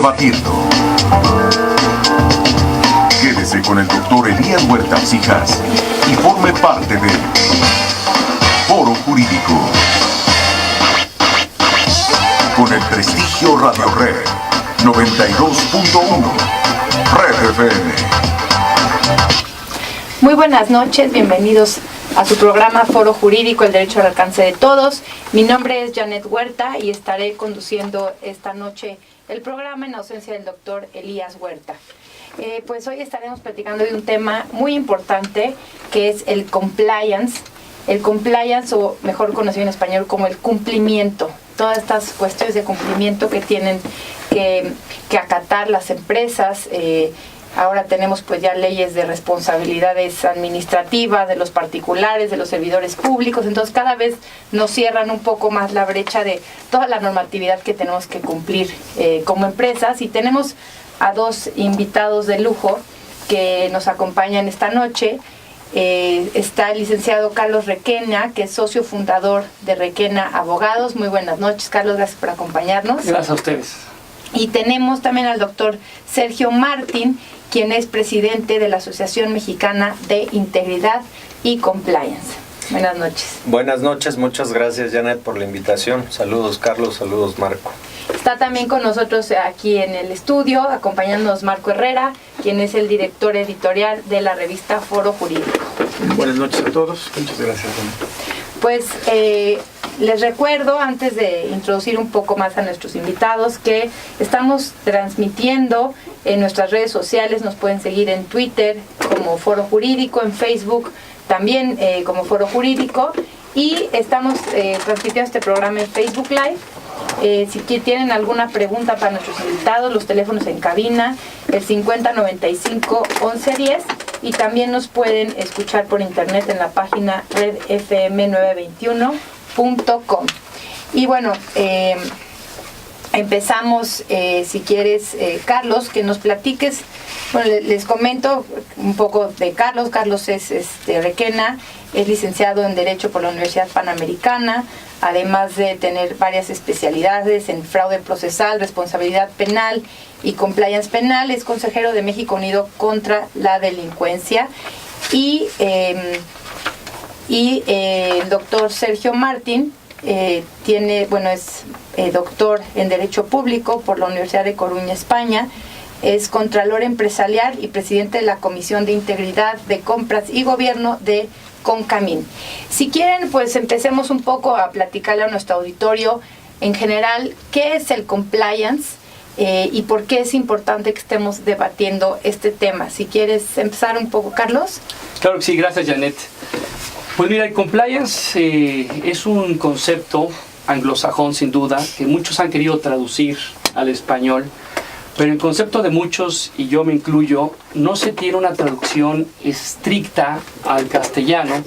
Debatiendo. Quédese con el doctor Elías Huerta Cijas y forme parte del Foro Jurídico. Con el prestigio Radio Red 92.1 Red FM. Muy buenas noches, bienvenidos a su programa Foro Jurídico, el derecho al alcance de todos. Mi nombre es Janet Huerta y estaré conduciendo esta noche el programa en ausencia del doctor Elías Huerta. Pues hoy estaremos platicando de un tema muy importante que es el compliance. El compliance, o mejor conocido en español como el cumplimiento. Todas estas cuestiones de cumplimiento que tienen que acatar las empresas. Ahora tenemos pues ya leyes de responsabilidades administrativas de los particulares, de los servidores públicos, entonces cada vez nos cierran un poco más la brecha de toda la normatividad que tenemos que cumplir como empresas. Y tenemos a dos invitados de lujo que nos acompañan esta noche. Está el licenciado Carlos Requena, que es socio fundador de Requena Abogados. Muy buenas noches, Carlos, gracias por acompañarnos. Gracias a ustedes. Y tenemos también al doctor Sergio Martín, quien es presidente de la Asociación Mexicana de Integridad y Compliance. Buenas noches. Buenas noches, muchas gracias Janet por la invitación. Saludos Carlos, saludos Marco. Está también con nosotros aquí en el estudio, acompañándonos Marco Herrera, quien es el director editorial de la revista Foro Jurídico. Buenas noches a todos, muchas gracias. Pues les recuerdo, antes de introducir un poco más a nuestros invitados, que estamos transmitiendo en nuestras redes sociales. Nos pueden seguir en Twitter como Foro Jurídico, en Facebook también como Foro Jurídico, y estamos transmitiendo este programa en Facebook Live. Si tienen alguna pregunta para nuestros invitados, los teléfonos en cabina, el 5095-1110, y también nos pueden escuchar por internet en la página redfm921.com. Y bueno, empezamos, si quieres, Carlos, que nos platiques. Bueno, les comento un poco de Carlos. Carlos es Requena, es licenciado en Derecho por la Universidad Panamericana, además de tener varias especialidades en fraude procesal, responsabilidad penal y compliance penal. Es consejero de México Unido contra la Delincuencia. Y el doctor Sergio Martín es doctor en Derecho Público por la Universidad de Coruña, España. Es contralor empresarial y presidente de la Comisión de Integridad de Compras y Gobierno de Concamín. Si quieren, pues empecemos un poco a platicarle a nuestro auditorio en general qué es el compliance y por qué es importante que estemos debatiendo este tema. Si quieres empezar un poco, Carlos. Claro que sí, gracias Janet. Pues mira, el compliance es un concepto anglosajón sin duda, que muchos han querido traducir al español, pero el concepto de muchos, y yo me incluyo, no se tiene una traducción estricta al castellano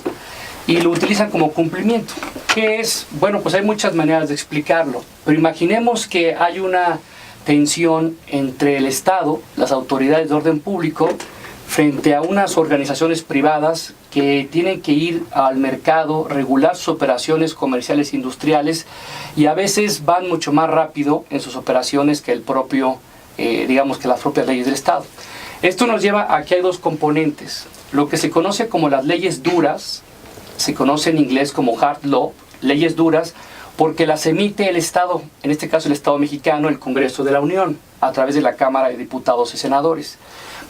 y lo utilizan como cumplimiento. ¿Qué es? Bueno, pues hay muchas maneras de explicarlo, pero imaginemos que hay una tensión entre el Estado, las autoridades de orden público, frente a unas organizaciones privadas que tienen que ir al mercado, regular sus operaciones comerciales e industriales, y a veces van mucho más rápido en sus operaciones que el propio digamos que las propias leyes del Estado. Esto nos lleva a que hay dos componentes. Lo que se conoce como las leyes duras, se conoce en inglés como hard law, leyes duras, porque las emite el Estado, en este caso el Estado mexicano, el Congreso de la Unión, a través de la Cámara de Diputados y Senadores.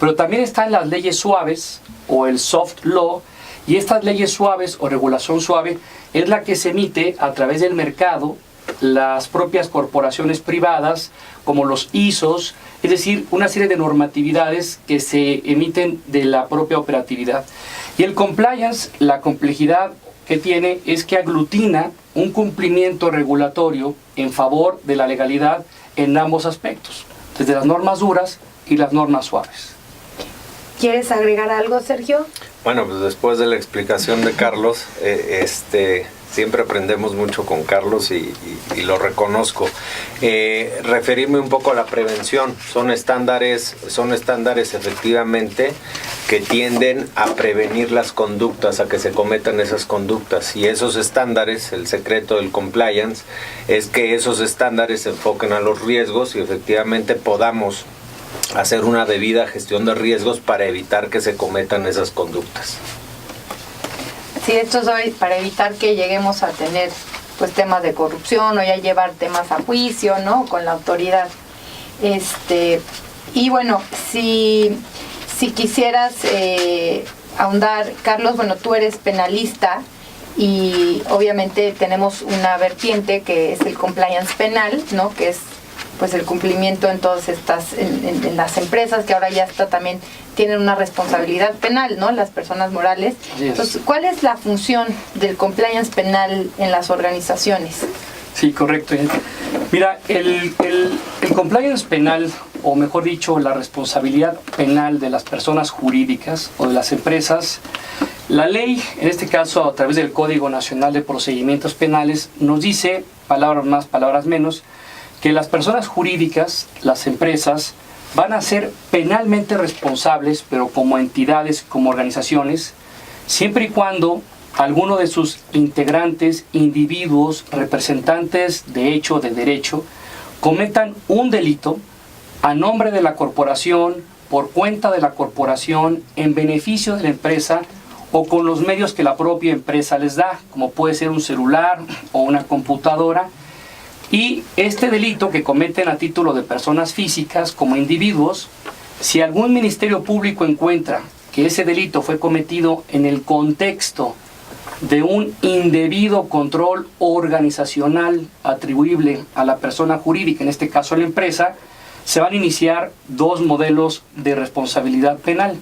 Pero también están las leyes suaves, o el soft law, y estas leyes suaves o regulación suave es la que se emite a través del mercado, las propias corporaciones privadas, como los ISOs, es decir, una serie de normatividades que se emiten de la propia operatividad. Y el compliance, la complejidad que tiene es que aglutina un cumplimiento regulatorio en favor de la legalidad en ambos aspectos, desde las normas duras y las normas suaves. ¿Quieres agregar algo, Sergio? Bueno, pues después de la explicación de Carlos, siempre aprendemos mucho con Carlos y lo reconozco. Referirme un poco a la prevención, son estándares efectivamente que tienden a prevenir las conductas, a que se cometan esas conductas, y esos estándares, el secreto del compliance es que esos estándares se enfoquen a los riesgos y efectivamente podamos hacer una debida gestión de riesgos para evitar que se cometan esas conductas. Sí, esto es hoy para evitar que lleguemos a tener pues temas de corrupción o ya llevar temas a juicio, ¿no? Con la autoridad. Y bueno, si quisieras ahondar, Carlos, bueno, tú eres penalista y obviamente tenemos una vertiente que es el compliance penal, ¿no? Que es pues el cumplimiento en todas estas, en las empresas, que ahora ya está también, tienen una responsabilidad penal, ¿no? Las personas morales. Yes. Entonces, ¿cuál es la función del compliance penal en las organizaciones? Sí, correcto. Mira, el compliance penal, o mejor dicho, la responsabilidad penal de las personas jurídicas o de las empresas, la ley, en este caso a través del Código Nacional de Procedimientos Penales, nos dice, palabras más, palabras menos, que las personas jurídicas, las empresas, van a ser penalmente responsables, pero como entidades, como organizaciones, siempre y cuando alguno de sus integrantes, individuos, representantes de hecho o de derecho, cometan un delito a nombre de la corporación, por cuenta de la corporación, en beneficio de la empresa o con los medios que la propia empresa les da, como puede ser un celular o una computadora. Y este delito que cometen a título de personas físicas como individuos, si algún ministerio público encuentra que ese delito fue cometido en el contexto de un indebido control organizacional atribuible a la persona jurídica, en este caso a la empresa, se van a iniciar dos modelos de responsabilidad penal.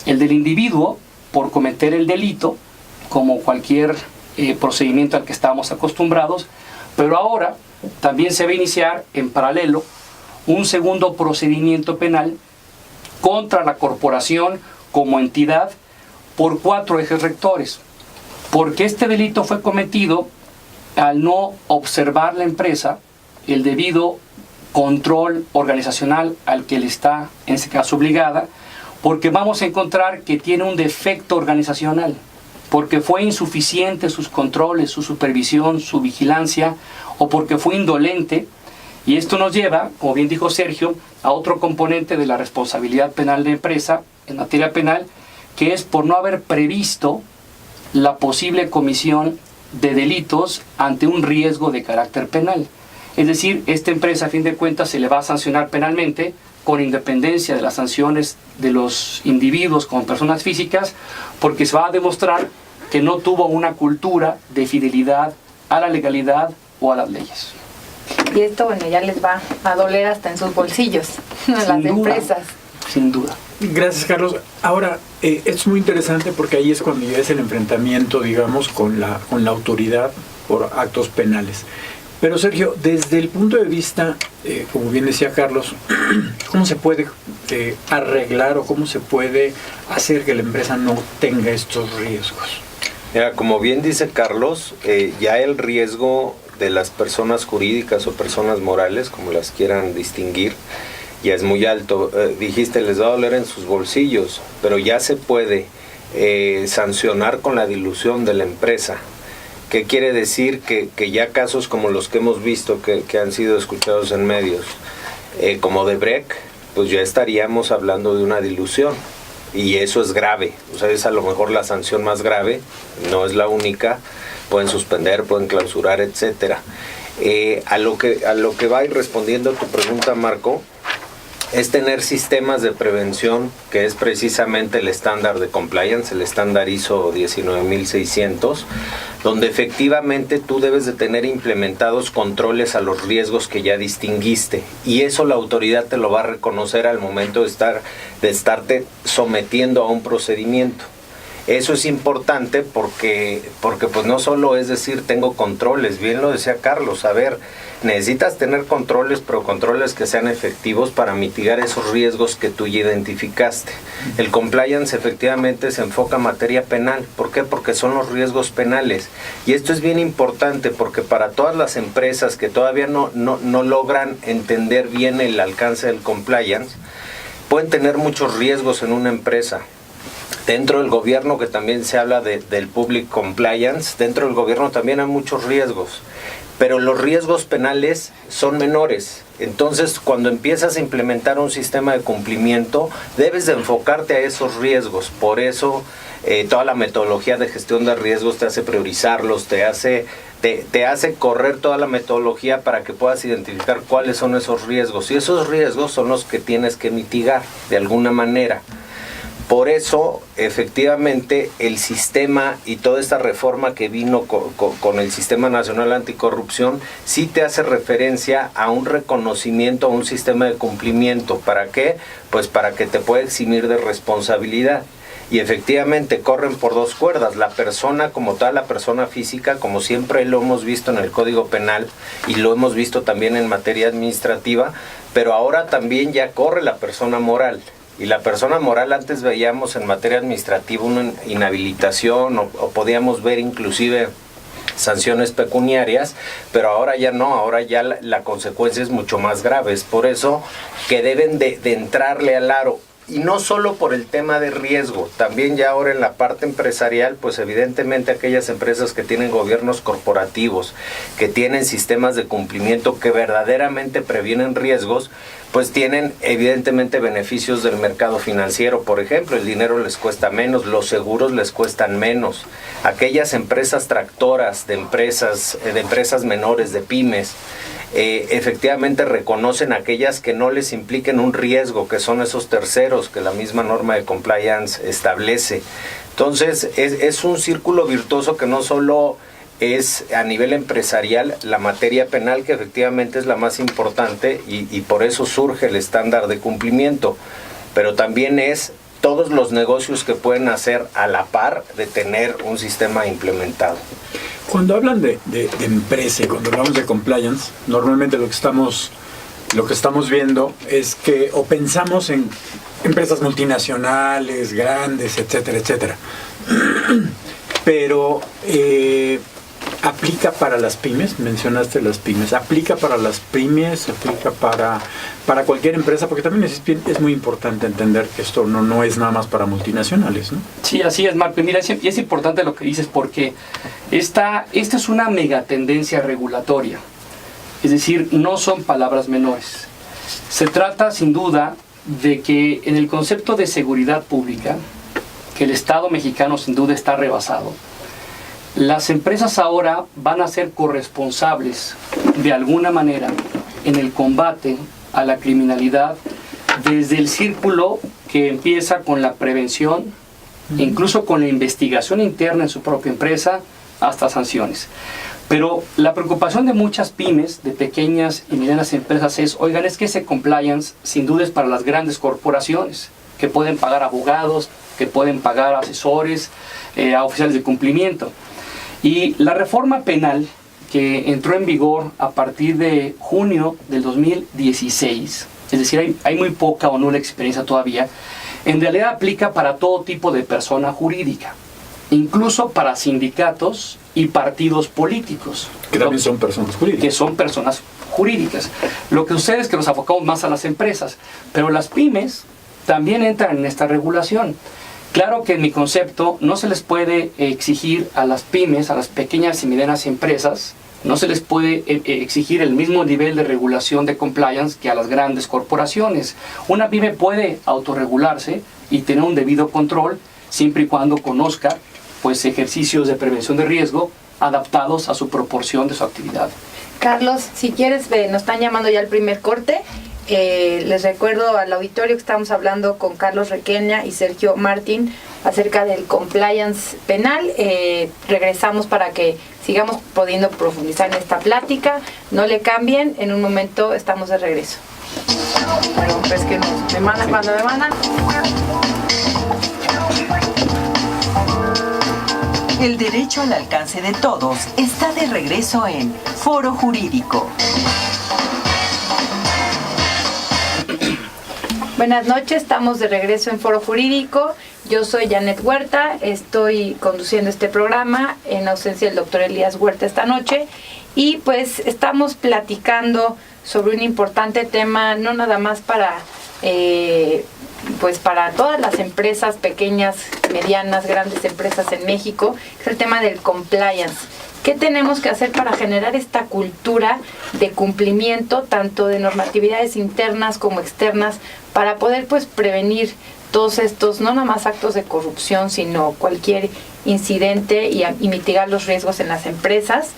El del individuo por cometer el delito, como cualquier procedimiento al que estábamos acostumbrados, pero ahora también se va a iniciar en paralelo un segundo procedimiento penal contra la corporación como entidad por 4 ejes rectores. Porque este delito fue cometido al no observar la empresa el debido control organizacional al que le está, en este caso, obligada, porque vamos a encontrar que tiene un defecto organizacional, porque fue insuficiente sus controles, su supervisión, su vigilancia, o porque fue indolente, y esto nos lleva, como bien dijo Sergio, a otro componente de la responsabilidad penal de empresa en materia penal, que es por no haber previsto la posible comisión de delitos ante un riesgo de carácter penal. Es decir, esta empresa a fin de cuentas se le va a sancionar penalmente con independencia de las sanciones de los individuos como personas físicas, porque se va a demostrar que no tuvo una cultura de fidelidad a la legalidad o a las leyes. Y esto, bueno, ya les va a doler hasta en sus bolsillos, a las empresas. Sin duda. Gracias, Carlos. Ahora, es muy interesante porque ahí es cuando ya es el enfrentamiento, digamos, con la autoridad por actos penales. Pero Sergio, desde el punto de vista, como bien decía Carlos, ¿cómo se puede arreglar o cómo se puede hacer que la empresa no tenga estos riesgos? Mira, como bien dice Carlos, ya el riesgo de las personas jurídicas o personas morales, como las quieran distinguir, ya es muy alto. Dijiste, les va a doler en sus bolsillos, pero ya se puede sancionar con la dilución de la empresa. ¿Qué quiere decir? Que ya casos como los que hemos visto, que han sido escuchados en medios, como de Brecht, pues ya estaríamos hablando de una dilución. Y eso es grave, o sea, es a lo mejor la sanción más grave, no es la única, pueden suspender, pueden clausurar, etcétera. A lo que va a ir respondiendo a tu pregunta, Marco, es tener sistemas de prevención, que es precisamente el estándar de compliance, el estándar ISO 19600, donde efectivamente tú debes de tener implementados controles a los riesgos que ya distinguiste, y eso la autoridad te lo va a reconocer al momento de estarte sometiendo a un procedimiento. Eso es importante porque pues no solo es decir tengo controles, bien lo decía Carlos, a ver, necesitas tener controles, pero controles que sean efectivos para mitigar esos riesgos que tú ya identificaste. El compliance efectivamente se enfoca en materia penal. ¿Por qué? Porque son los riesgos penales. Y esto es bien importante porque para todas las empresas que todavía no logran entender bien el alcance del compliance, pueden tener muchos riesgos en una empresa. Dentro del gobierno, que también se habla del public compliance, dentro del gobierno también hay muchos riesgos, pero los riesgos penales son menores. Entonces, cuando empiezas a implementar un sistema de cumplimiento, debes de enfocarte a esos riesgos. Por eso, toda la metodología de gestión de riesgos te hace priorizarlos, te hace correr toda la metodología para que puedas identificar cuáles son esos riesgos. Y esos riesgos son los que tienes que mitigar de alguna manera. Por eso, efectivamente, el sistema y toda esta reforma que vino con el Sistema Nacional Anticorrupción sí te hace referencia a un reconocimiento, a un sistema de cumplimiento. ¿Para qué? Pues para que te pueda eximir de responsabilidad. Y efectivamente corren por dos cuerdas, la persona como tal, la persona física, como siempre lo hemos visto en el Código Penal y lo hemos visto también en materia administrativa, pero ahora también ya corre la persona moral. Y la persona moral, antes veíamos en materia administrativa una inhabilitación o podíamos ver inclusive sanciones pecuniarias, pero ahora ya no, ahora ya la consecuencia es mucho más grave. Es por eso que deben de entrarle al aro. Y no solo por el tema de riesgo, también ya ahora en la parte empresarial, pues evidentemente aquellas empresas que tienen gobiernos corporativos, que tienen sistemas de cumplimiento que verdaderamente previenen riesgos, pues tienen evidentemente beneficios del mercado financiero. Por ejemplo, el dinero les cuesta menos, los seguros les cuestan menos. Aquellas empresas tractoras de empresas menores, de pymes, efectivamente reconocen aquellas que no les impliquen un riesgo, que son esos terceros que la misma norma de compliance establece. Entonces es un círculo virtuoso que no solo es a nivel empresarial la materia penal, que efectivamente es la más importante y por eso surge el estándar de cumplimiento, pero también es todos los negocios que pueden hacer a la par de tener un sistema implementado. Cuando hablan de empresa y cuando hablamos de compliance, normalmente lo que estamos viendo es que o pensamos en empresas multinacionales, grandes, etcétera, etcétera. Pero ¿aplica para las pymes? Mencionaste las pymes. ¿Aplica para las pymes? ¿Aplica para cualquier empresa? Porque también es muy importante entender que esto no es nada más para multinacionales, ¿no? Sí, así es, Marco. Mira, y es importante lo que dices porque esta es una megatendencia regulatoria. Es decir, no son palabras menores. Se trata, sin duda, de que en el concepto de seguridad pública, que el Estado mexicano sin duda está rebasado, las empresas ahora van a ser corresponsables de alguna manera en el combate a la criminalidad desde el círculo que empieza con la prevención, incluso con la investigación interna en su propia empresa, hasta sanciones. Pero la preocupación de muchas pymes, de pequeñas y medianas empresas es, oigan, es que ese compliance sin duda es para las grandes corporaciones, que pueden pagar abogados, que pueden pagar asesores, a oficiales de cumplimiento. Y la reforma penal que entró en vigor a partir de junio del 2016, es decir, hay muy poca o nula experiencia todavía, en realidad aplica para todo tipo de persona jurídica, incluso para sindicatos y partidos políticos. Que también son personas jurídicas. Que son personas jurídicas. Lo que sucede es que nos enfocamos más a las empresas, pero las pymes también entran en esta regulación. Claro que en mi concepto no se les puede exigir a las pymes, a las pequeñas y medianas empresas, no se les puede exigir el mismo nivel de regulación de compliance que a las grandes corporaciones. Una pyme puede autorregularse y tener un debido control siempre y cuando conozca pues, ejercicios de prevención de riesgo adaptados a su proporción de su actividad. Carlos, si quieres, nos están llamando ya al primer corte. Les recuerdo al auditorio que estamos hablando con Carlos Requena y Sergio Martín acerca del compliance penal. Regresamos para que sigamos pudiendo profundizar en esta plática. No le cambien, en un momento estamos de regreso. Pero pues que me mandan cuando me mandan. El derecho al alcance de todos está de regreso en Foro Jurídico. Buenas noches, estamos de regreso en Foro Jurídico. Yo soy Janet Huerta, estoy conduciendo este programa en ausencia del doctor Elías Huerta esta noche. Y pues estamos platicando sobre un importante tema, no nada más para todas las empresas pequeñas, medianas, grandes empresas en México, es el tema del compliance. ¿Qué tenemos que hacer para generar esta cultura de cumplimiento, tanto de normatividades internas como externas, para poder pues prevenir todos estos, no nada más actos de corrupción, sino cualquier incidente y mitigar los riesgos en las empresas?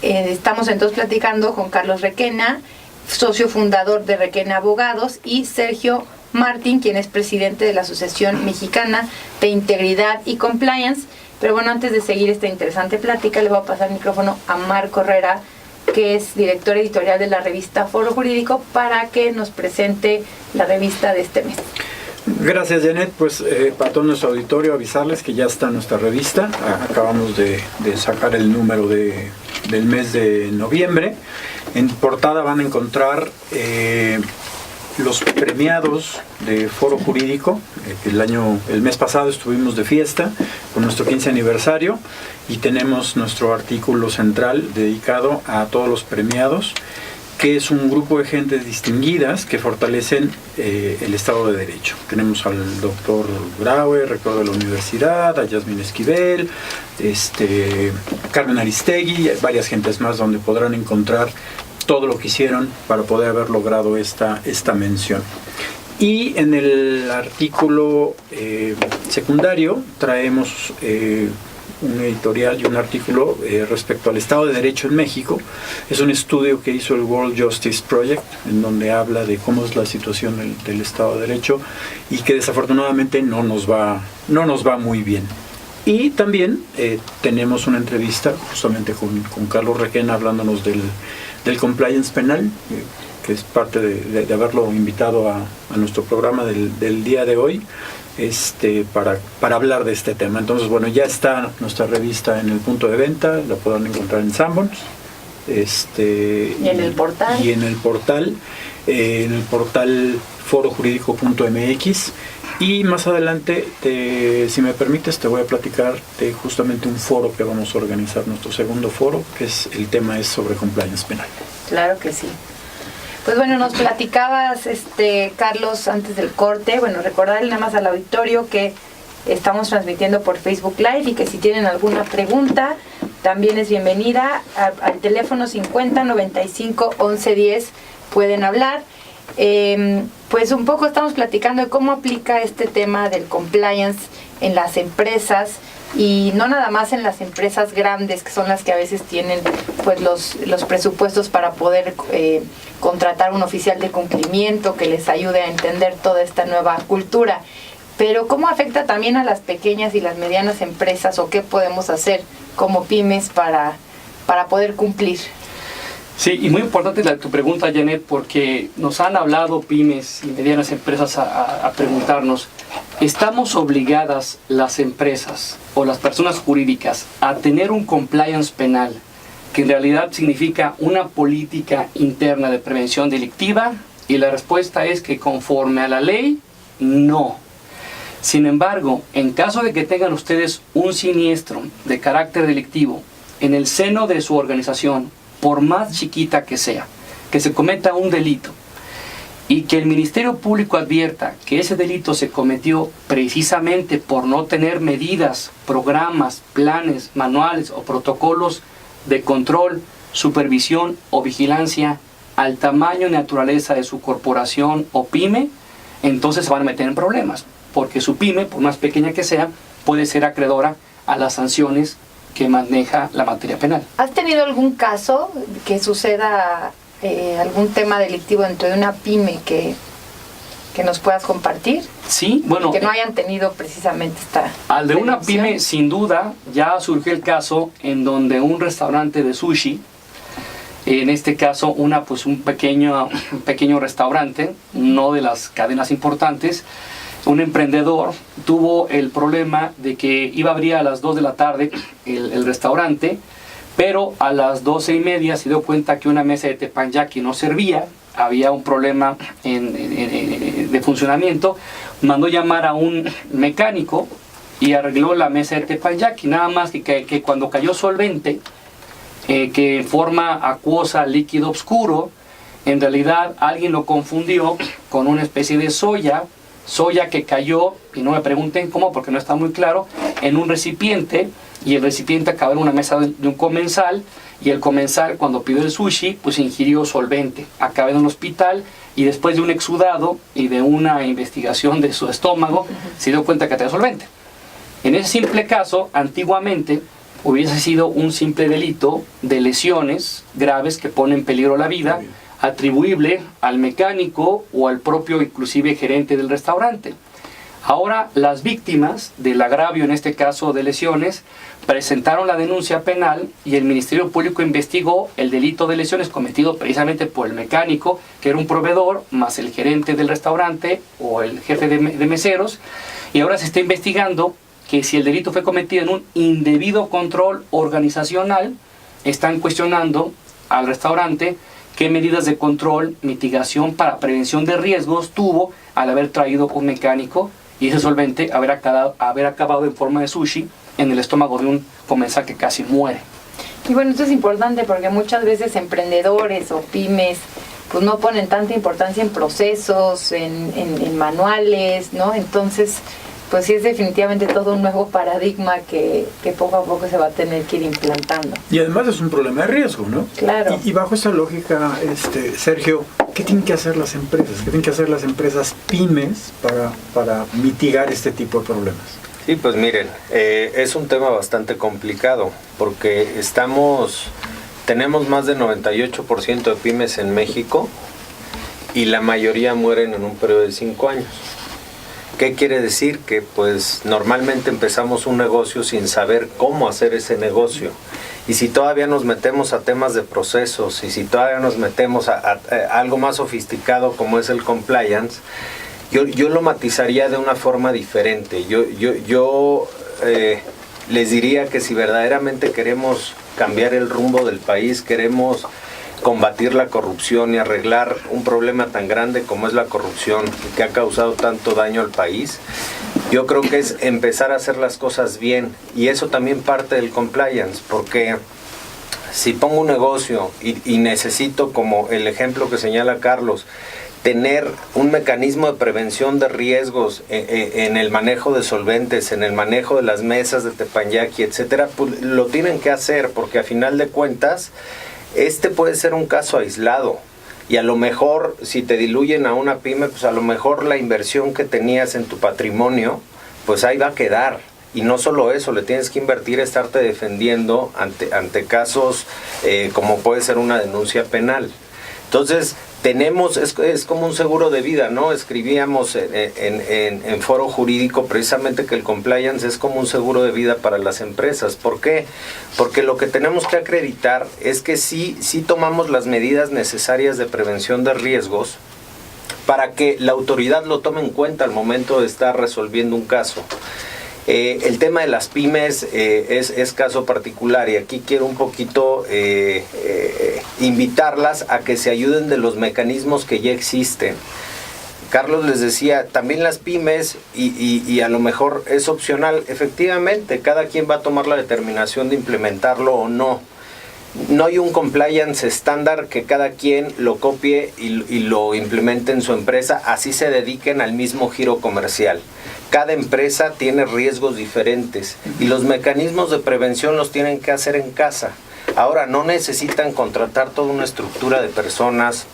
Estamos entonces platicando con Carlos Requena, socio fundador de Requena Abogados, y Sergio Martín, quien es presidente de la Asociación Mexicana de Integridad y Compliance. Pero bueno, antes de seguir esta interesante plática, le voy a pasar el micrófono a Marco Herrera, que es director editorial de la revista Foro Jurídico, para que nos presente la revista de este mes. Gracias, Janet. Pues para todo nuestro auditorio, avisarles que ya está nuestra revista. Acabamos de sacar el número del mes de noviembre. En portada van a encontrar los premiados de Foro Jurídico. El mes pasado estuvimos de fiesta con nuestro 15 aniversario y tenemos nuestro artículo central dedicado a todos los premiados, que es un grupo de gentes distinguidas que fortalecen el Estado de Derecho. Tenemos al doctor Graue, rector de la universidad, a Yasmín Esquivel, Carmen Aristegui, varias gentes más donde podrán encontrar todo lo que hicieron para poder haber logrado esta mención. Y en el artículo secundario traemos un editorial y un artículo respecto al Estado de Derecho en México. Es un estudio que hizo el World Justice Project, en donde habla de cómo es la situación del Estado de Derecho y que desafortunadamente no nos va muy bien. Y también tenemos una entrevista justamente con Carlos Requena hablándonos del compliance penal, que es parte de haberlo invitado a nuestro programa del día de hoy, para hablar de este tema. Entonces, bueno, ya está nuestra revista en el punto de venta, la podrán encontrar en Sanborns. Y en el portal. Y en el portal forojurídico.mx. Y más adelante, si me permites, te voy a platicar de justamente un foro que vamos a organizar, nuestro segundo foro, que el tema es sobre compliance penal. Claro que sí. Pues bueno, nos platicabas, Carlos, antes del corte. Bueno, recordarle nada más al auditorio que estamos transmitiendo por Facebook Live y que si tienen alguna pregunta, también es bienvenida. Al teléfono 50 95 11 10 pueden hablar. Pues un poco estamos platicando de cómo aplica este tema del compliance en las empresas, y no nada más en las empresas grandes, que son las que a veces tienen pues los presupuestos para poder contratar un oficial de cumplimiento que les ayude a entender toda esta nueva cultura, pero cómo afecta también a las pequeñas y las medianas empresas, o qué podemos hacer como pymes para poder cumplir. Sí, y muy importante tu pregunta, Janet, porque nos han hablado pymes y medianas empresas a preguntarnos, ¿estamos obligadas las empresas o las personas jurídicas a tener un compliance penal, que en realidad significa una política interna de prevención delictiva? Y la respuesta es que conforme a la ley, no. Sin embargo, en caso de que tengan ustedes un siniestro de carácter delictivo en el seno de su organización, por más chiquita que sea, que se cometa un delito y que el Ministerio Público advierta que ese delito se cometió precisamente por no tener medidas, programas, planes, manuales o protocolos de control, supervisión o vigilancia al tamaño y naturaleza de su corporación o pyme, entonces se van a meter en problemas, porque su pyme, por más pequeña que sea, puede ser acreedora a las sanciones que maneja la materia penal. ¿Has tenido algún caso que suceda algún tema delictivo dentro de una pyme que nos puedas compartir? Sí, bueno. Que no hayan tenido precisamente esta... Al de una pyme, sin duda, ya surgió el caso en donde un restaurante de sushi, en este caso un pequeño restaurante, no de las cadenas importantes, un emprendedor tuvo el problema de que iba a abrir a las 2 de la tarde el restaurante, pero a las 12:30 se dio cuenta que una mesa de teppanyaki no servía, había un problema de funcionamiento, mandó llamar a un mecánico y arregló la mesa de teppanyaki, nada más que cuando cayó solvente, que en forma acuosa, líquido oscuro, en realidad alguien lo confundió con una especie de soya que cayó, y no me pregunten cómo porque no está muy claro, en un recipiente, y el recipiente acabó en una mesa de un comensal, y el comensal cuando pidió el sushi pues ingirió solvente, acabó en un hospital, y después de un exudado y de una investigación de su estómago se dio cuenta que tenía solvente. En ese simple caso, antiguamente hubiese sido un simple delito de lesiones graves que ponen en peligro la vida, atribuible al mecánico o al propio inclusive gerente del restaurante. Ahora las víctimas del agravio, en este caso de lesiones, presentaron la denuncia penal y el Ministerio Público investigó el delito de lesiones cometido precisamente por el mecánico, que era un proveedor, más el gerente del restaurante o el jefe de meseros, y ahora se está investigando que si el delito fue cometido en un indebido control organizacional, están cuestionando al restaurante qué medidas de control, mitigación para prevención de riesgos tuvo al haber traído un mecánico y ese solvente haber acabado en forma de sushi en el estómago de un comensal que casi muere. Y bueno, esto es importante porque muchas veces emprendedores o pymes pues no ponen tanta importancia en procesos, en manuales, ¿no? Entonces, pues sí es definitivamente todo un nuevo paradigma que poco a poco se va a tener que ir implantando. Y además es un problema de riesgo, ¿no? Claro. Y bajo esa lógica, Sergio, ¿qué tienen que hacer las empresas? ¿Qué tienen que hacer las empresas pymes para mitigar este tipo de problemas? Sí, pues miren, es un tema bastante complicado porque tenemos más del 98% de pymes en México y la mayoría mueren en un periodo de 5 años. ¿Qué quiere decir? Que pues normalmente empezamos un negocio sin saber cómo hacer ese negocio. Y si todavía nos metemos a temas de procesos y si todavía nos metemos a algo más sofisticado como es el compliance, yo lo matizaría de una forma diferente. Yo les diría que si verdaderamente queremos cambiar el rumbo del país, queremos combatir la corrupción y arreglar un problema tan grande como es la corrupción que ha causado tanto daño al país, yo creo que es empezar a hacer las cosas bien, y eso también parte del compliance, porque si pongo un negocio y necesito, como el ejemplo que señala Carlos, tener un mecanismo de prevención de riesgos en el manejo de solventes, en el manejo de las mesas de teppanyaki, etcétera, pues lo tienen que hacer, porque a final de cuentas puede ser un caso aislado, y a lo mejor si te diluyen a una pyme, pues a lo mejor la inversión que tenías en tu patrimonio, pues ahí va a quedar. Y no solo eso, le tienes que invertir, estarte defendiendo ante casos como puede ser una denuncia penal. Entonces, es como un seguro de vida, ¿no? Escribíamos en Foro Jurídico precisamente que el compliance es como un seguro de vida para las empresas. ¿Por qué? Porque lo que tenemos que acreditar es que sí tomamos las medidas necesarias de prevención de riesgos para que la autoridad lo tome en cuenta al momento de estar resolviendo un caso. El tema de las pymes es caso particular, y aquí quiero un poquito invitarlas a que se ayuden de los mecanismos que ya existen. Carlos les decía, también las pymes, y a lo mejor es opcional, efectivamente, cada quien va a tomar la determinación de implementarlo o no. No hay un compliance estándar que cada quien lo copie y lo implemente en su empresa, así se dediquen al mismo giro comercial. Cada empresa tiene riesgos diferentes y los mecanismos de prevención los tienen que hacer en casa. Ahora, no necesitan contratar toda una estructura de personas,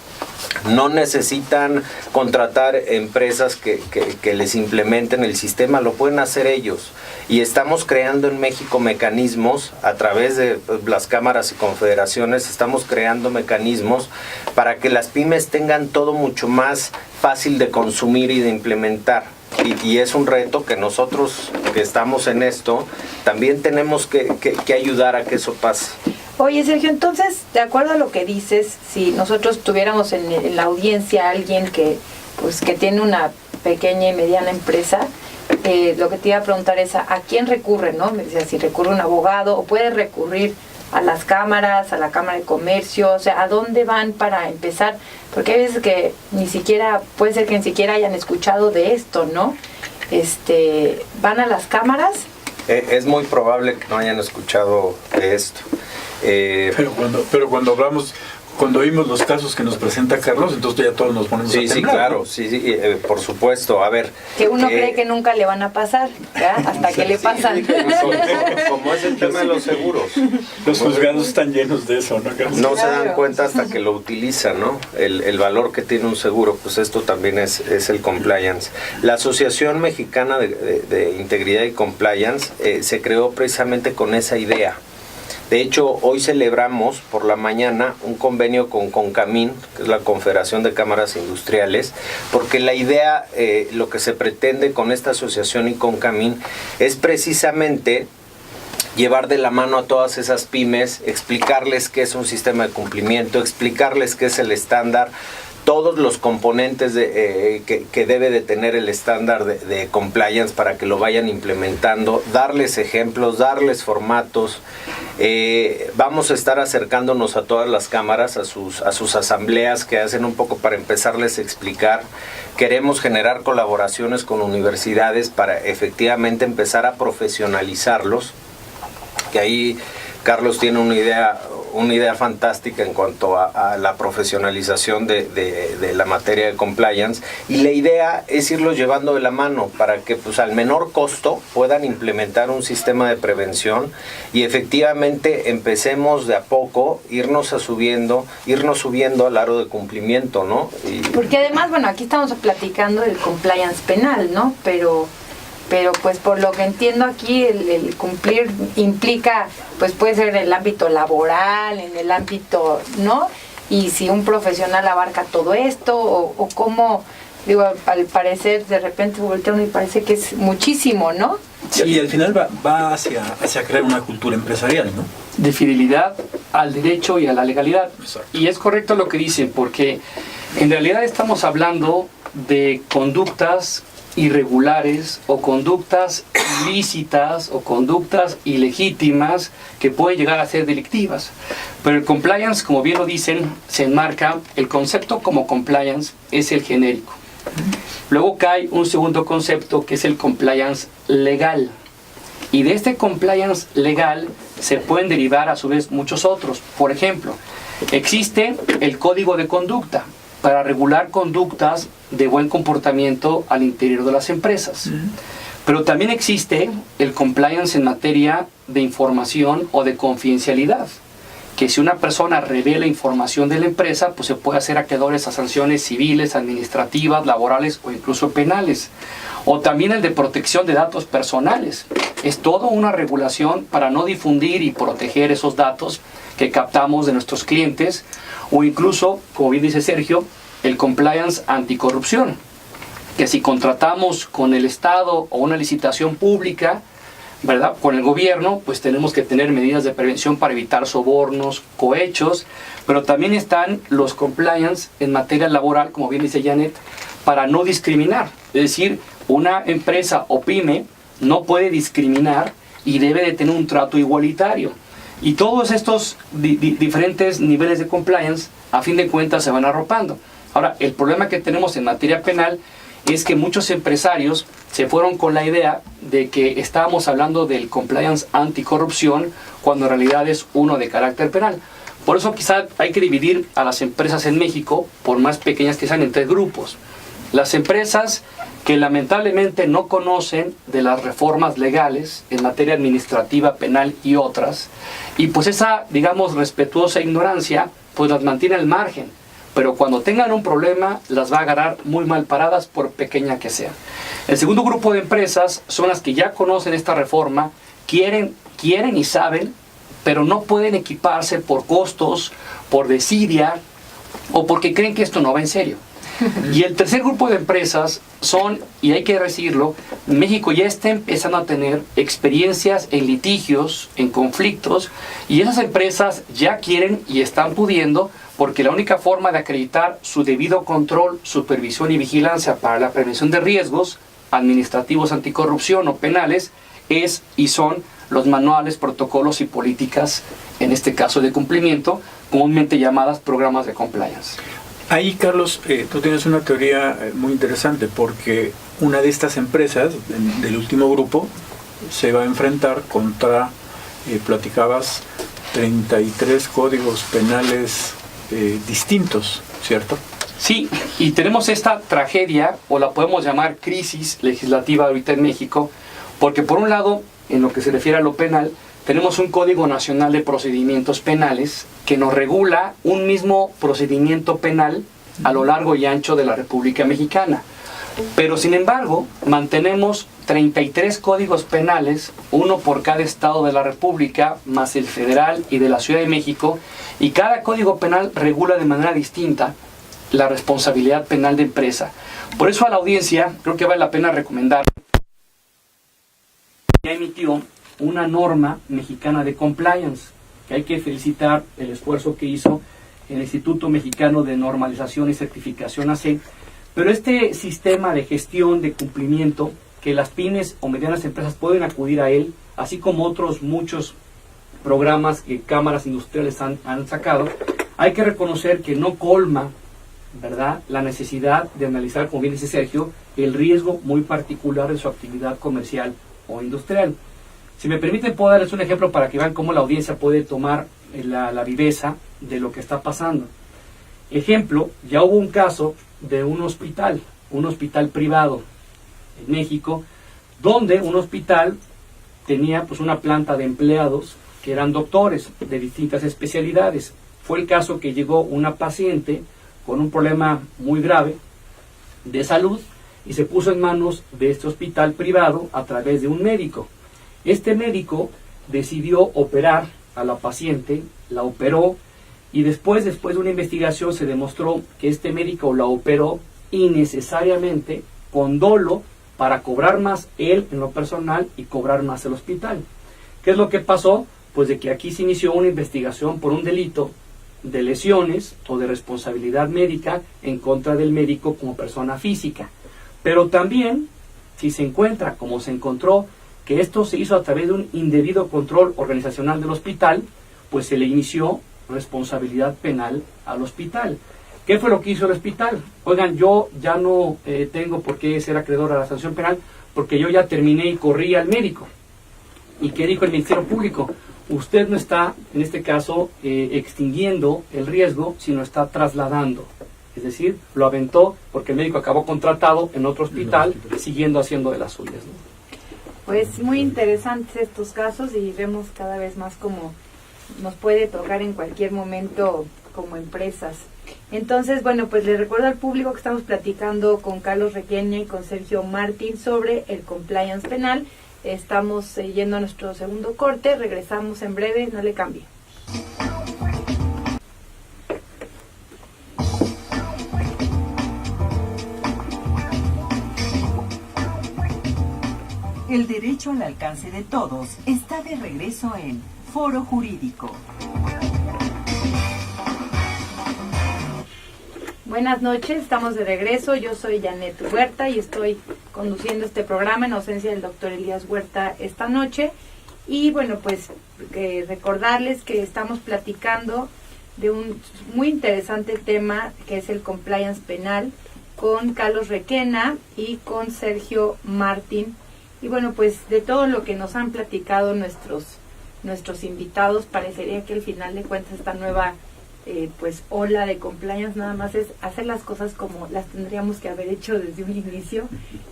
no necesitan contratar empresas que les implementen el sistema, lo pueden hacer ellos. Y estamos creando en México mecanismos, a través de las cámaras y confederaciones, estamos creando mecanismos para que las pymes tengan todo mucho más fácil de consumir y de implementar. Y es un reto que nosotros que estamos en esto también tenemos que ayudar a que eso pase. Oye, Sergio, entonces, de acuerdo a lo que dices, si nosotros tuviéramos en la audiencia a alguien que tiene una pequeña y mediana empresa, lo que te iba a preguntar es ¿a quién recurre, no? Me decía, si recurre un abogado o puede recurrir a las cámaras, a la Cámara de Comercio, o sea, ¿a dónde van para empezar? Porque hay veces que ni siquiera, puede ser que ni siquiera hayan escuchado de esto, ¿no? ¿Van a las cámaras? Es muy probable que no hayan escuchado de esto. Pero cuando hablamos, cuando oímos los casos que nos presenta Carlos, entonces ya todos nos ponemos a temblar. Sí, claro, sí, por supuesto. A ver. Que uno cree que nunca le van a pasar, ¿ya? Hasta que le pasan. Como es el tema de los seguros. Los juzgados están llenos de eso, ¿no, Carlos? No se dan cuenta hasta que lo utilizan, ¿no? El valor que tiene un seguro, pues esto también es el compliance. La Asociación Mexicana de Integridad y Compliance se creó precisamente con esa idea. De hecho, hoy celebramos por la mañana un convenio con CONCAMIN, que es la Confederación de Cámaras Industriales, porque la idea, lo que se pretende con esta asociación y CONCAMIN es precisamente llevar de la mano a todas esas pymes, explicarles qué es un sistema de cumplimiento, explicarles qué es el estándar, todos los componentes que debe de tener el estándar de compliance para que lo vayan implementando, darles ejemplos, darles formatos. Vamos a estar acercándonos a todas las cámaras, a sus asambleas que hacen un poco para empezarles a explicar. Queremos generar colaboraciones con universidades para efectivamente empezar a profesionalizarlos, que ahí Carlos tiene una idea fantástica en cuanto a la profesionalización de la materia de compliance, y la idea es irlos llevando de la mano para que pues al menor costo puedan implementar un sistema de prevención y efectivamente empecemos de a poco irnos subiendo al aro de cumplimiento, ¿no? Porque además, bueno, aquí estamos platicando del compliance penal, ¿no? Pero pues por lo que entiendo aquí el cumplir implica, pues puede ser en el ámbito laboral, en el ámbito, ¿no? Y si un profesional abarca todo esto o cómo, digo, al parecer de repente voltea uno y parece que es muchísimo, ¿no? Sí, y al final va hacia crear una cultura empresarial, ¿no? De fidelidad al derecho y a la legalidad. Exacto. Y es correcto lo que dicen, porque en realidad estamos hablando de conductas irregulares o conductas ilícitas o conductas ilegítimas que pueden llegar a ser delictivas. Pero el compliance, como bien lo dicen, se enmarca, el concepto como compliance es el genérico. Luego cae un segundo concepto que es el compliance legal. Y de este compliance legal se pueden derivar a su vez muchos otros. Por ejemplo, existe el código de conducta para regular conductas de buen comportamiento al interior de las empresas. Pero también existe el compliance en materia de información o de confidencialidad, que si una persona revela información de la empresa, pues se puede hacer acreedores a sanciones civiles, administrativas, laborales o incluso penales. O también el de protección de datos personales. Es toda una regulación para no difundir y proteger esos datos que captamos de nuestros clientes, o incluso, como bien dice Sergio, el compliance anticorrupción, que si contratamos con el Estado o una licitación pública, ¿verdad?, con el gobierno, pues tenemos que tener medidas de prevención para evitar sobornos, cohechos, pero también están los compliance en materia laboral, como bien dice Janet, para no discriminar. Es decir, una empresa o pyme no puede discriminar y debe de tener un trato igualitario. Y todos estos diferentes niveles de compliance, a fin de cuentas, se van arropando. Ahora, el problema que tenemos en materia penal es que muchos empresarios se fueron con la idea de que estábamos hablando del compliance anticorrupción, cuando en realidad es uno de carácter penal. Por eso quizá hay que dividir a las empresas en México, por más pequeñas que sean, en tres grupos. Las empresas que lamentablemente no conocen de las reformas legales en materia administrativa, penal y otras, y pues esa, digamos, respetuosa ignorancia, pues las mantiene al margen, pero cuando tengan un problema las va a agarrar muy mal paradas, por pequeña que sea. El segundo grupo de empresas son las que ya conocen esta reforma, quieren y saben, pero no pueden equiparse por costos, por desidia o porque creen que esto no va en serio. Y el tercer grupo de empresas son, y hay que decirlo, México ya está empezando a tener experiencias en litigios, en conflictos, y esas empresas ya quieren y están pudiendo porque la única forma de acreditar su debido control, supervisión y vigilancia para la prevención de riesgos administrativos anticorrupción o penales es y son los manuales, protocolos y políticas, en este caso de cumplimiento, comúnmente llamadas programas de compliance. Ahí, Carlos, tú tienes una teoría muy interesante, porque una de estas empresas del último grupo se va a enfrentar contra, platicabas, 33 códigos penales distintos, ¿cierto? Sí, y tenemos esta tragedia, o la podemos llamar crisis legislativa ahorita en México, porque por un lado, en lo que se refiere a lo penal, tenemos un Código Nacional de Procedimientos Penales que nos regula un mismo procedimiento penal a lo largo y ancho de la República Mexicana. Pero sin embargo, mantenemos 33 códigos penales, uno por cada estado de la República, más el federal y de la Ciudad de México, y cada código penal regula de manera distinta la responsabilidad penal de empresa. Por eso a la audiencia creo que vale la pena recomendar. Ya emitió una norma mexicana de compliance, que hay que felicitar el esfuerzo que hizo el Instituto Mexicano de Normalización y Certificación AC, pero este sistema de gestión de cumplimiento, que las pymes o medianas empresas pueden acudir a él, así como otros muchos programas que cámaras industriales han sacado, hay que reconocer que no colma, ¿verdad?, la necesidad de analizar, como bien dice Sergio, el riesgo muy particular de su actividad comercial o industrial. Si me permiten, puedo darles un ejemplo para que vean cómo la audiencia puede tomar la viveza de lo que está pasando. Ejemplo, ya hubo un caso de un hospital privado en México, donde un hospital tenía pues una planta de empleados que eran doctores de distintas especialidades. Fue el caso que llegó una paciente con un problema muy grave de salud y se puso en manos de este hospital privado a través de un médico. Este médico decidió operar a la paciente, la operó, y después de una investigación se demostró que este médico la operó innecesariamente, con dolo, para cobrar más él en lo personal y cobrar más el hospital. ¿Qué es lo que pasó? Pues de que aquí se inició una investigación por un delito de lesiones o de responsabilidad médica en contra del médico como persona física. Pero también, si se encuentra, como se encontró, que esto se hizo a través de un indebido control organizacional del hospital, pues se le inició responsabilidad penal al hospital. ¿Qué fue lo que hizo el hospital? Oigan, yo ya no tengo por qué ser acreedor a la sanción penal, porque yo ya terminé y corrí al médico. ¿Y qué dijo el Ministerio Público? Usted no está, en este caso, extinguiendo el riesgo, sino está trasladando. Es decir, lo aventó porque el médico acabó contratado en otro hospital, siguiendo haciendo de las suyas, ¿no? Pues muy interesantes estos casos y vemos cada vez más cómo nos puede tocar en cualquier momento como empresas. Entonces, bueno, pues les recuerdo al público que estamos platicando con Carlos Requena y con Sergio Martín sobre el compliance penal. Estamos yendo a nuestro segundo corte, regresamos en breve, no le cambie. El derecho al alcance de todos está de regreso en Foro Jurídico. Buenas noches, estamos de regreso. Yo soy Janet Huerta y estoy conduciendo este programa en ausencia del doctor Elías Huerta esta noche. Y bueno, pues recordarles que estamos platicando de un muy interesante tema que es el compliance penal con Carlos Requena y con Sergio Martín. Y bueno, pues de todo lo que nos han platicado nuestros invitados, parecería que al final de cuentas esta nueva pues ola de compliance nada más es hacer las cosas como las tendríamos que haber hecho desde un inicio,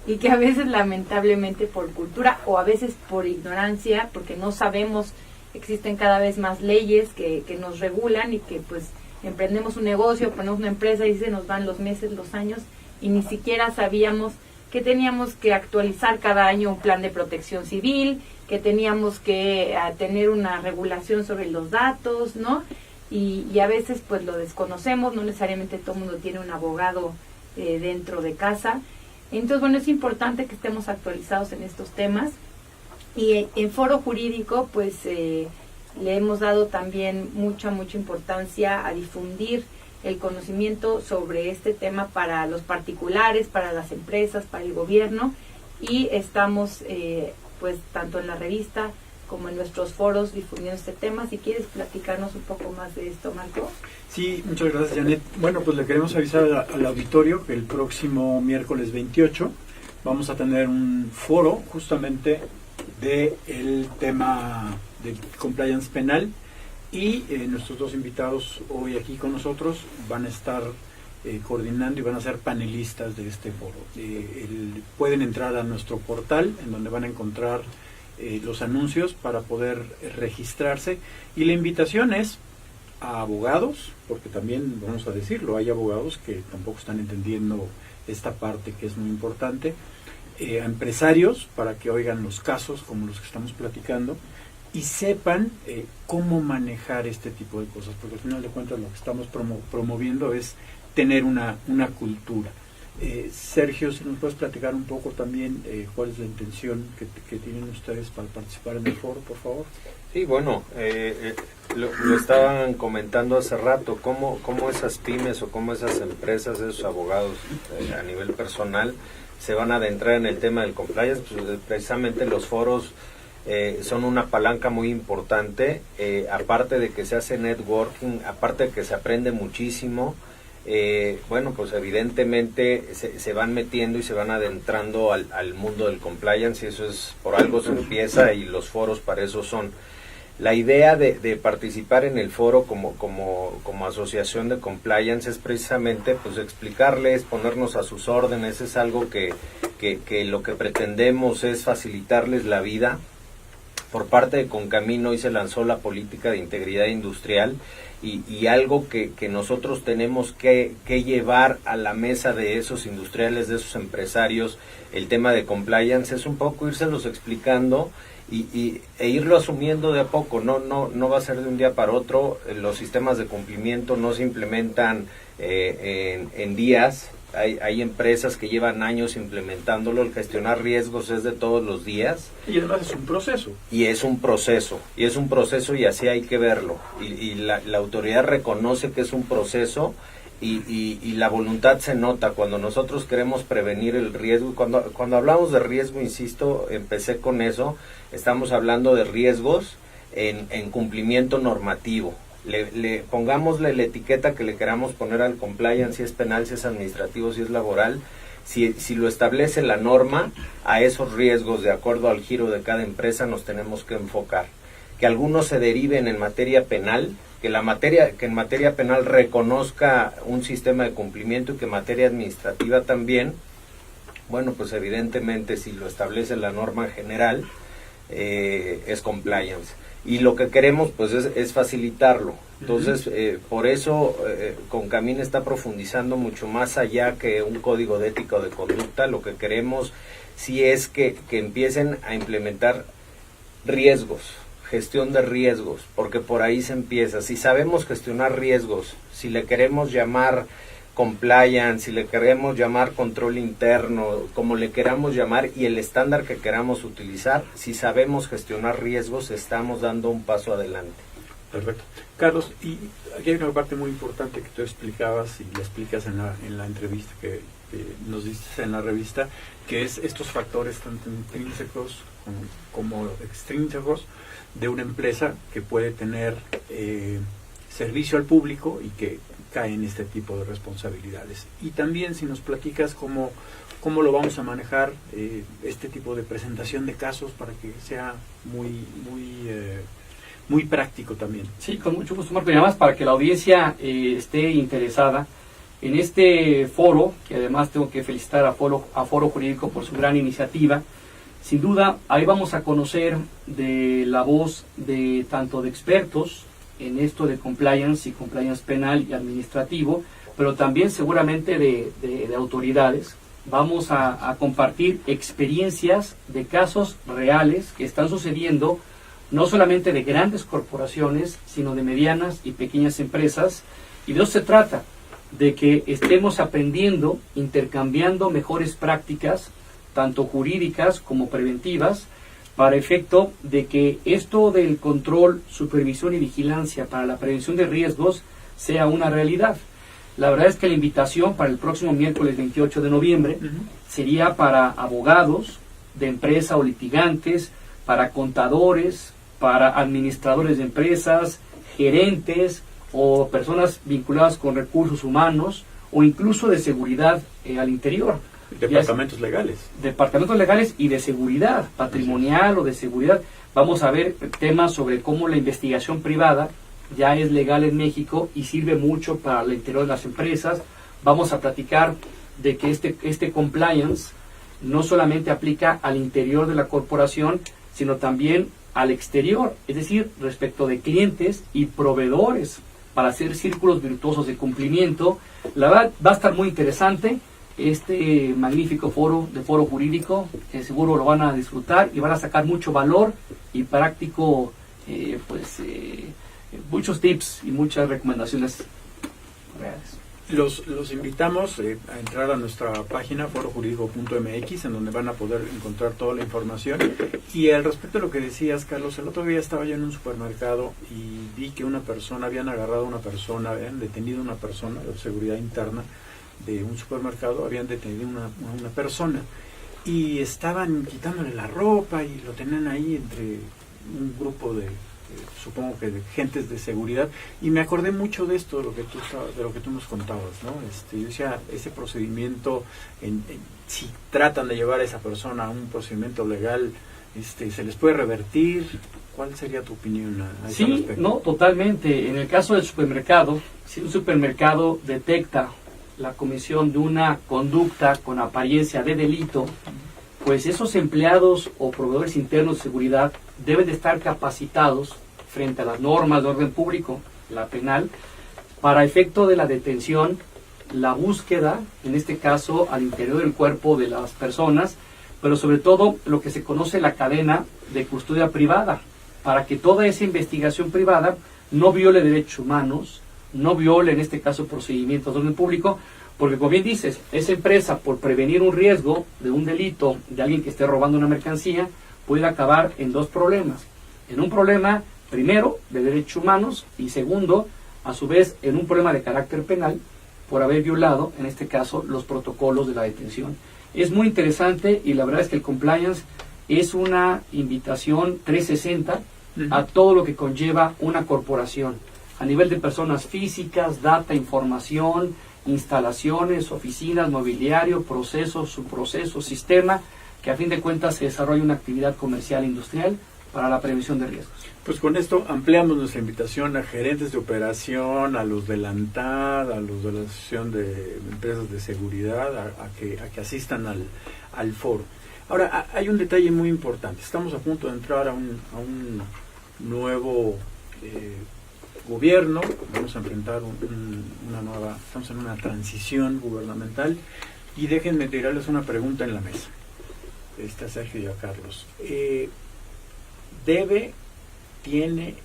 y que a veces lamentablemente por cultura o a veces por ignorancia, porque no sabemos, existen cada vez más leyes que nos regulan, y que pues emprendemos un negocio, ponemos una empresa y se nos van los meses, los años, y ni siquiera sabíamos que teníamos que actualizar cada año un plan de protección civil, que teníamos que tener una regulación sobre los datos, ¿no? Y a veces pues lo desconocemos, no necesariamente todo el mundo tiene un abogado dentro de casa. Entonces, bueno, es importante que estemos actualizados en estos temas. Y en Foro Jurídico, pues le hemos dado también mucha importancia a difundir el conocimiento sobre este tema para los particulares, para las empresas, para el gobierno, y estamos pues tanto en la revista como en nuestros foros difundiendo este tema. Si quieres platicarnos un poco más de esto, Marco. Sí, muchas gracias, Janet. Bueno, pues le queremos avisar al auditorio que el próximo miércoles 28 vamos a tener un foro justamente del tema de compliance penal, y nuestros dos invitados hoy aquí con nosotros van a estar coordinando y van a ser panelistas de este foro. Pueden entrar a nuestro portal, en donde van a encontrar los anuncios para poder registrarse, y la invitación es a abogados, porque también, vamos a decirlo, hay abogados que tampoco están entendiendo esta parte que es muy importante, a empresarios para que oigan los casos como los que estamos platicando y sepan cómo manejar este tipo de cosas, porque al final de cuentas lo que estamos promoviendo es tener una cultura. Sergio, si nos puedes platicar un poco también cuál es la intención que tienen ustedes para participar en el foro, por favor. Sí, bueno, lo estaban comentando hace rato, cómo esas pymes o cómo esas empresas, esos abogados a nivel personal se van a adentrar en el tema del compliance. Pues, precisamente los foros son una palanca muy importante, aparte de que se hace networking, aparte de que se aprende muchísimo. Bueno, pues evidentemente se van metiendo y se van adentrando al mundo del compliance, y eso es, por algo se empieza, y los foros para eso son. La idea de participar en el foro como asociación de compliance es precisamente pues explicarles, ponernos a sus órdenes. Es algo que lo que pretendemos es facilitarles la vida. Por parte de Concamín hoy se lanzó la política de integridad industrial, y algo que nosotros tenemos que llevar a la mesa de esos industriales, de esos empresarios, el tema de compliance, es un poco irselos explicando e irlo asumiendo de a poco. No va a ser de un día para otro. Los sistemas de cumplimiento no se implementan en días. Hay empresas que llevan años implementándolo. El gestionar riesgos es de todos los días. Y además es un proceso. Y es un proceso, y así hay que verlo. Y la autoridad reconoce que es un proceso, y la voluntad se nota cuando nosotros queremos prevenir el riesgo. Cuando hablamos de riesgo, insisto, empecé con eso, estamos hablando de riesgos en cumplimiento normativo. Pongámosle la etiqueta que le queramos poner al compliance, si es penal, si es administrativo, si es laboral. Si lo establece la norma, a esos riesgos, de acuerdo al giro de cada empresa, nos tenemos que enfocar. Que algunos se deriven en materia penal, que en materia penal reconozca un sistema de cumplimiento, y que en materia administrativa también. Bueno, pues evidentemente si lo establece la norma general, es compliance. Y lo que queremos pues es facilitarlo. Entonces, por eso Concamín está profundizando mucho más allá que un código de ética o de conducta. Lo que queremos sí es que empiecen a implementar riesgos, gestión de riesgos, porque por ahí se empieza. Si sabemos gestionar riesgos, si le queremos llamar compliance, si le queremos llamar control interno, como le queramos llamar, y el estándar que queramos utilizar, si sabemos gestionar riesgos, estamos dando un paso adelante. Perfecto. Carlos, y aquí hay una parte muy importante que tú explicabas y le explicas en la entrevista que nos diste en la revista, que es estos factores tanto intrínsecos como extrínsecos de una empresa que puede tener servicio al público y que cae en este tipo de responsabilidades. Y también si nos platicas cómo lo vamos a manejar este tipo de presentación de casos para que sea muy práctico también. Sí, con mucho gusto, Marco, y además para que la audiencia esté interesada en este foro, que además tengo que felicitar a Foro Jurídico por su gran iniciativa. Sin duda, ahí vamos a conocer de la voz de tanto de expertos en esto de compliance y compliance penal y administrativo, pero también seguramente de autoridades. Vamos a compartir experiencias de casos reales que están sucediendo, no solamente de grandes corporaciones, sino de medianas y pequeñas empresas, y de eso se trata, de que estemos aprendiendo, intercambiando mejores prácticas, tanto jurídicas como preventivas, para efecto de que esto del control, supervisión y vigilancia para la prevención de riesgos sea una realidad. La verdad es que la invitación para el próximo miércoles 28 de noviembre sería para abogados de empresa o litigantes, para contadores, para administradores de empresas, gerentes o personas vinculadas con recursos humanos o incluso de seguridad al interior. Departamentos legales. Departamentos legales y de seguridad patrimonial o de seguridad. Vamos a ver temas sobre cómo la investigación privada ya es legal en México y sirve mucho para el interior de las empresas. Vamos a platicar de que este compliance no solamente aplica al interior de la corporación, sino también al exterior, es decir, respecto de clientes y proveedores, para hacer círculos virtuosos de cumplimiento. La verdad va a estar muy interesante este magnífico foro jurídico, que seguro lo van a disfrutar y van a sacar mucho valor y práctico, muchos tips y muchas recomendaciones reales. Los invitamos a entrar a nuestra página forojurídico.mx, en donde van a poder encontrar toda la información. Y al respecto de lo que decías, Carlos, el otro día estaba yo en un supermercado y vi que habían agarrado a una persona, habían detenido a una persona de seguridad interna de un supermercado, habían detenido a una persona y estaban quitándole la ropa y lo tenían ahí entre un grupo de supongo que de gentes de seguridad, y me acordé mucho de esto, de lo que tú nos contabas, ¿no? Yo decía, ese procedimiento, si tratan de llevar a esa persona a un procedimiento legal, ¿se les puede revertir? ¿Cuál sería tu opinión a ese respecto? Sí, no, totalmente. En el caso del supermercado, si un supermercado detecta la comisión de una conducta con apariencia de delito, pues esos empleados o proveedores internos de seguridad deben de estar capacitados frente a las normas de orden público, la penal, para efecto de la detención, la búsqueda, en este caso al interior del cuerpo de las personas, pero sobre todo lo que se conoce la cadena de custodia privada, para que toda esa investigación privada no viole derechos humanos, no viole en este caso procedimientos de orden público, porque como bien dices, esa empresa, por prevenir un riesgo de un delito de alguien que esté robando una mercancía, puede acabar en dos problemas. En un problema, primero, de derechos humanos, y segundo, a su vez, en un problema de carácter penal, por haber violado, en este caso, los protocolos de la detención. Es muy interesante y la verdad es que el compliance es una invitación 360 a todo lo que conlleva una corporación, a nivel de personas físicas, data, información, instalaciones, oficinas, mobiliario, procesos, subprocesos, sistema, que a fin de cuentas se desarrolla una actividad comercial e industrial para la prevención de riesgos. Pues con esto ampliamos nuestra invitación a gerentes de operación, a los de la ANTAD, a los de la Asociación de Empresas de Seguridad, a que asistan al foro. Ahora, hay un detalle muy importante. Estamos a punto de entrar a un nuevo gobierno, vamos a enfrentar estamos en una transición gubernamental, y déjenme tirarles una pregunta en la mesa. Está Sergio y a Carlos. ¿Debe, tiene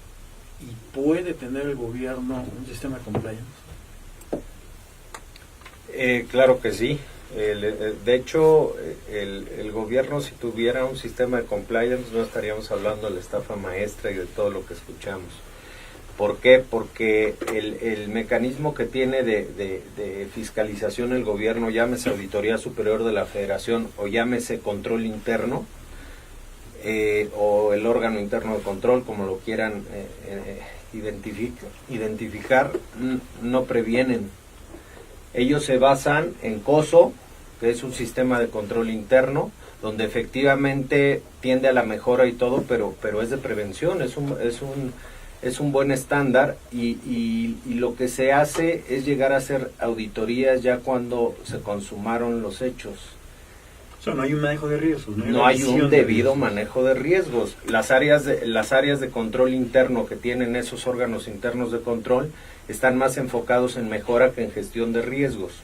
y puede tener el gobierno un sistema de compliance? Claro que sí. De hecho, el gobierno, si tuviera un sistema de compliance, no estaríamos hablando de la estafa maestra y de todo lo que escuchamos. ¿Por qué? Porque el mecanismo que tiene de fiscalización el gobierno, llámese Auditoría Superior de la Federación o llámese control interno, o el órgano interno de control, como lo quieran identificar, no previenen. Ellos se basan en COSO, que es un sistema de control interno, donde efectivamente tiende a la mejora y todo, pero es de prevención, es un buen estándar, y lo que se hace es llegar a hacer auditorías ya cuando se consumaron los hechos. O sea, no hay un manejo de riesgos. No hay un debido manejo de riesgos. Las áreas de control interno que tienen esos órganos internos de control están más enfocados en mejora que en gestión de riesgos.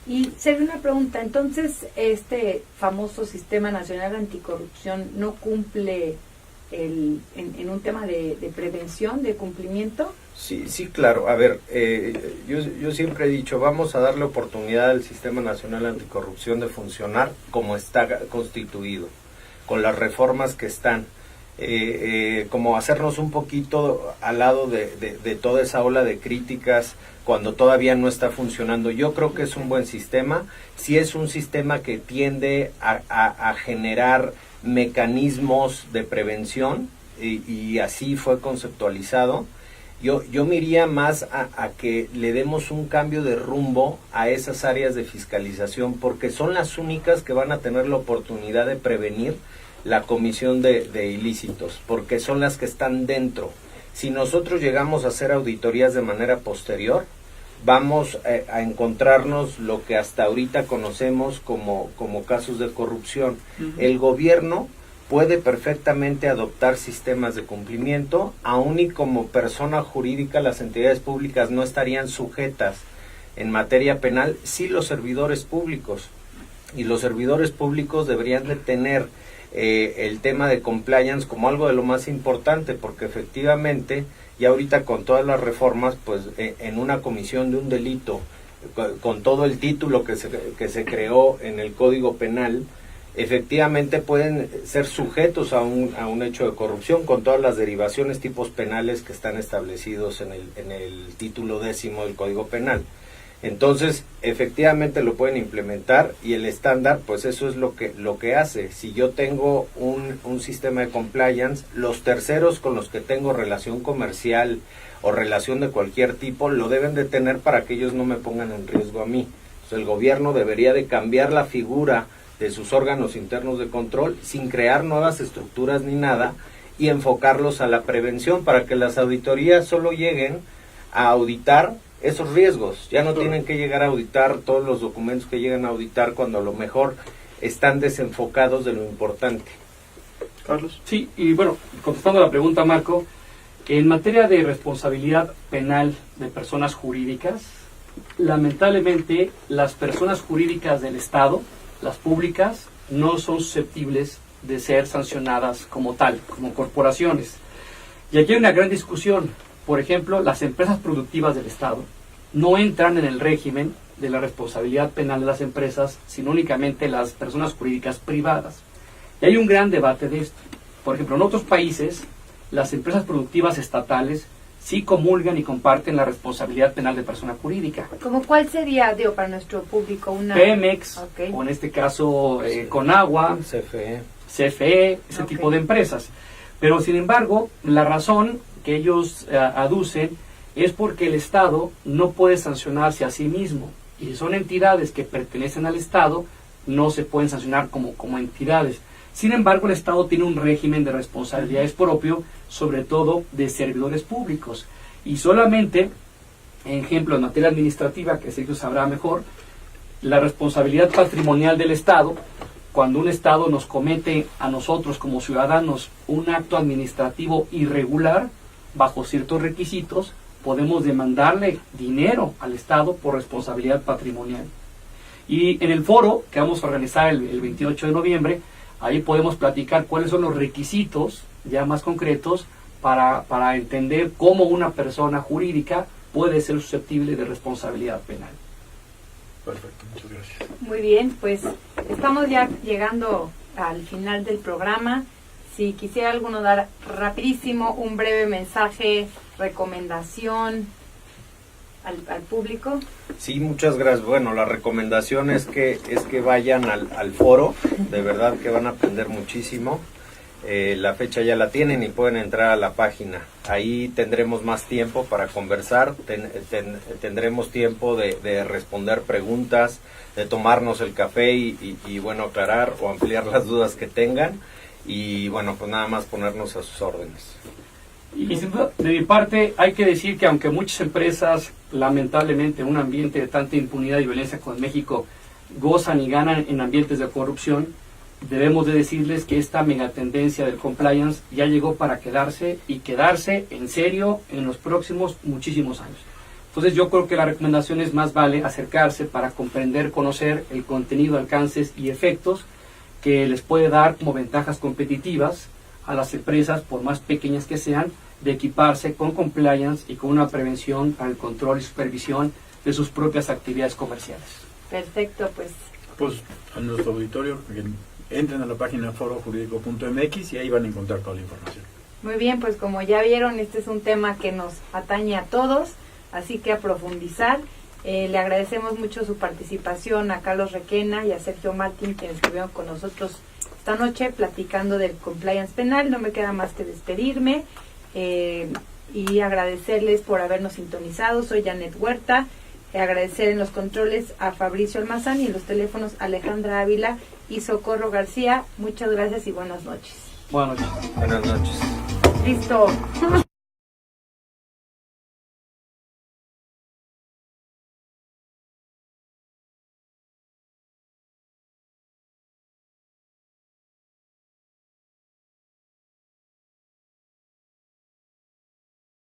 Y sería una pregunta, entonces, ¿este famoso Sistema Nacional Anticorrupción no cumple en un tema de prevención, de cumplimiento? Sí, claro. A ver, yo siempre he dicho, vamos a darle oportunidad al Sistema Nacional Anticorrupción de funcionar como está constituido, con las reformas que están. como hacernos un poquito al lado de toda esa ola de críticas cuando todavía no está funcionando. Yo creo que es un buen sistema, sí es un sistema que tiende a generar mecanismos de prevención y así fue conceptualizado. Yo me iría más a que le demos un cambio de rumbo a esas áreas de fiscalización, porque son las únicas que van a tener la oportunidad de prevenir la comisión de ilícitos, porque son las que están dentro. Si nosotros llegamos a hacer auditorías de manera posterior, vamos a encontrarnos lo que hasta ahorita conocemos como casos de corrupción. El gobierno puede perfectamente adoptar sistemas de cumplimiento, aun y como persona jurídica las entidades públicas no estarían sujetas en materia penal, sí los servidores públicos. Y los servidores públicos deberían de tener el tema de compliance como algo de lo más importante, porque efectivamente, y ahorita con todas las reformas, pues en una comisión de un delito, con todo el título que se creó en el Código Penal, efectivamente pueden ser sujetos a un hecho de corrupción con todas las derivaciones, tipos penales que están establecidos en el título 10º del Código Penal. Entonces, efectivamente lo pueden implementar y el estándar, pues eso es lo que hace. Si yo tengo un sistema de compliance, los terceros con los que tengo relación comercial o relación de cualquier tipo, lo deben de tener para que ellos no me pongan en riesgo a mí. Entonces, el gobierno debería de cambiar la figura de sus órganos internos de control sin crear nuevas estructuras ni nada y enfocarlos a la prevención para que las auditorías solo lleguen a auditar esos riesgos. Ya no tienen que llegar a auditar todos los documentos que llegan a auditar cuando a lo mejor están desenfocados de lo importante. Carlos. Sí, y bueno, contestando a la pregunta, Marco, en materia de responsabilidad penal de personas jurídicas, lamentablemente las personas jurídicas del Estado, las públicas, no son susceptibles de ser sancionadas como tal, como corporaciones. Y aquí hay una gran discusión. Por ejemplo, las empresas productivas del Estado no entran en el régimen de la responsabilidad penal de las empresas, sino únicamente las personas jurídicas privadas. Y hay un gran debate de esto. Por ejemplo, en otros países, las empresas productivas estatales sí comulgan y comparten la responsabilidad penal de persona jurídica. ¿Cómo cuál sería, digo, para nuestro público una... Pemex, Okay. o en este caso Conagua, CFE, ese tipo de empresas. Pero sin embargo, la razón que ellos aducen es porque el Estado no puede sancionarse a sí mismo. Y si son entidades que pertenecen al Estado, no se pueden sancionar como entidades. Sin embargo, el Estado tiene un régimen de responsabilidades propio, sobre todo de servidores públicos. Y solamente, ejemplo, en materia administrativa, que Sergio sabrá mejor, la responsabilidad patrimonial del Estado, cuando un Estado nos comete a nosotros como ciudadanos un acto administrativo irregular, bajo ciertos requisitos, podemos demandarle dinero al Estado por responsabilidad patrimonial. Y en el foro que vamos a organizar el 28 de noviembre, ahí podemos platicar cuáles son los requisitos ya más concretos para entender cómo una persona jurídica puede ser susceptible de responsabilidad penal. Perfecto, muchas gracias. Muy bien, pues estamos ya llegando al final del programa. Si quisiera alguno dar rapidísimo un breve mensaje, recomendación al público. Sí, muchas gracias. Bueno, la recomendación es que vayan al foro, de verdad que van a aprender muchísimo. La fecha ya la tienen y pueden entrar a la página. Ahí tendremos más tiempo para conversar, tendremos tiempo de responder preguntas, de tomarnos el café y bueno, aclarar o ampliar las dudas que tengan. Y bueno, pues nada más ponernos a sus órdenes. Y de mi parte hay que decir que aunque muchas empresas, lamentablemente, en un ambiente de tanta impunidad y violencia como en México, gozan y ganan en ambientes de corrupción, debemos de decirles que esta megatendencia del compliance ya llegó para quedarse y quedarse en serio en los próximos muchísimos años. Entonces yo creo que la recomendación es más vale acercarse para comprender, conocer el contenido, alcances y efectos que les puede dar como ventajas competitivas a las empresas, por más pequeñas que sean, de equiparse con compliance y con una prevención para el control y supervisión de sus propias actividades comerciales. Perfecto, pues Pues a nuestro auditorio, entren a la página forojurídico.mx y ahí van a encontrar toda la información. Muy bien, pues como ya vieron, este es un tema que nos atañe a todos, así que a profundizar. Le agradecemos mucho su participación a Carlos Requena y a Sergio Martín, quienes estuvieron con nosotros esta noche platicando del compliance penal. No me queda más que despedirme y agradecerles por habernos sintonizado. Soy Janet Huerta. Agradecer en los controles a Fabricio Almazán y en los teléfonos a Alejandra Ávila y Socorro García. Muchas gracias y buenas noches. Buenas noches. Buenas noches. Listo.